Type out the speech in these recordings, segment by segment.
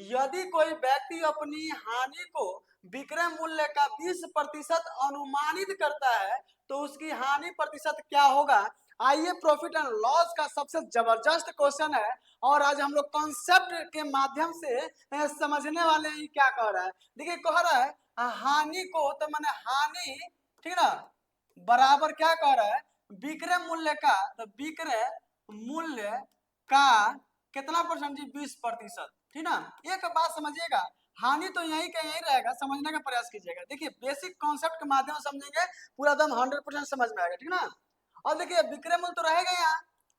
यदि कोई व्यक्ति अपनी हानि को विक्रय मूल्य का 20% अनुमानित करता है तो उसकी हानि प्रतिशत क्या होगा। आइए प्रॉफिट एंड लॉस का सबसे जबरदस्त क्वेश्चन है और आज हम लोग कॉन्सेप्ट के माध्यम से समझने वाले हैं क्या कह रहा है। देखिए कह रहा है हानि को, तो मैंने हानि, ठीक ना, बराबर क्या कह रहा है, विक्रय मूल्य का, तो विक्रय मूल्य का कितना परसेंट जी, 20%, ठीक ना। एक बात समझिएगा, हानि तो यही का यही रहेगा, समझने का प्रयास कीजिएगा। देखिए बेसिक कॉन्सेप्ट के माध्यम से समझेंगे पूरा एकदम 100% समझ में आएगा, ठीक ना। और देखिए विक्रय मूल्य तो रहेगा यहाँ,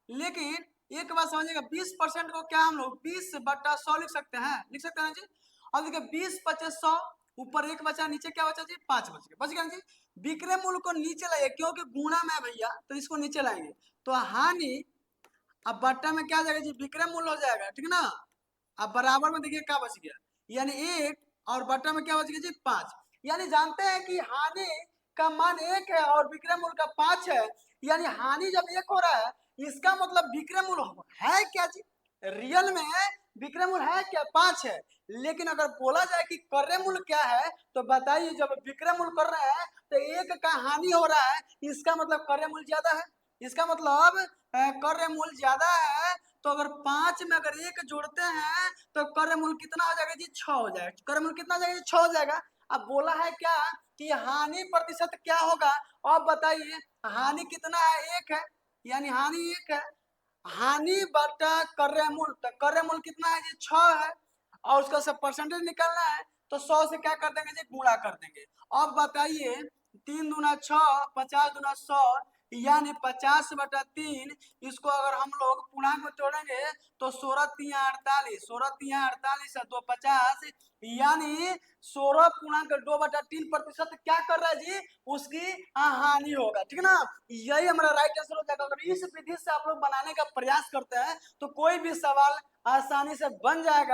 लेकिन एक बात समझिएगा, 20% को क्या हम लोग 20/100 लिख सकते हैं, लिख सकते हैं जी। और देखिए 20/100, ऊपर एक बचा, नीचे क्या बचा जी, 5 बच गया जी। विक्रय मूल्य को नीचे लाइए क्योंकि गुणा में भैया, तो इसको नीचे लाएंगे तो हानि, अब बट्टा में क्या जाएगा जी, विक्रय मूल्य हो जाएगा, ठीक ना। अब बराबर में देखिए क्या बच गया, यानी 1, और बट्टा में क्या बच गया जी, 5। यानी जानते हैं कि हानि का मान 1 है और विक्रय मूल्य का 5 है, यानी हानि जब 1 हो रहा है इसका मतलब विक्रय मूल्य है क्या जी, रियल में विक्रय मूल्य है क्या, 5 है। लेकिन अगर बोला जाए कि क्रय मूल्य क्या है, तो बताइए जब विक्रय मूल्य कर रहे हैं तो 1 का हानि हो रहा है, इसका मतलब क्रय मूल्य ज्यादा है, इसका मतलब क्रय मूल्य ज्यादा है। तो अगर 5 में अगर 1 जोड़ते हैं तो क्रय मूल्य कितना हो जाएगा जी, 6 हो जाएगा। क्रय मूल्य कितना हो जाएगा जी, 6 हो जाएगा। अब बोला है क्या कि हानि प्रतिशत क्या होगा, अब बताइए हानि कितना है, 1 है, यानी हानि 1 है। हानि बटा क्रय मूल्य, तो क्रय मूल्य कितना है जी, 6 है, और उसका सब परसेंटेज निकालना है तो 100 से क्या कर देंगे जी, गुणा कर देंगे। अब बताइए 3 दूना 6, 50 दूना 100, यानी 50/3। इसको अगर हम लोग पूर्णांक में तोड़ेंगे तो 16 तिया 48, 16 तिया 48 है 2 50, यानी 16 पूर्णांक 2/3% क्या कर रहा है जी, उसकी हानि होगा, ठीक ना। यही हमारा राइट आंसर हो जाएगा। अगर इस विधि से आप लोग बनाने का प्रयास करते हैं तो कोई भी सवाल आसानी से बन जाएगा।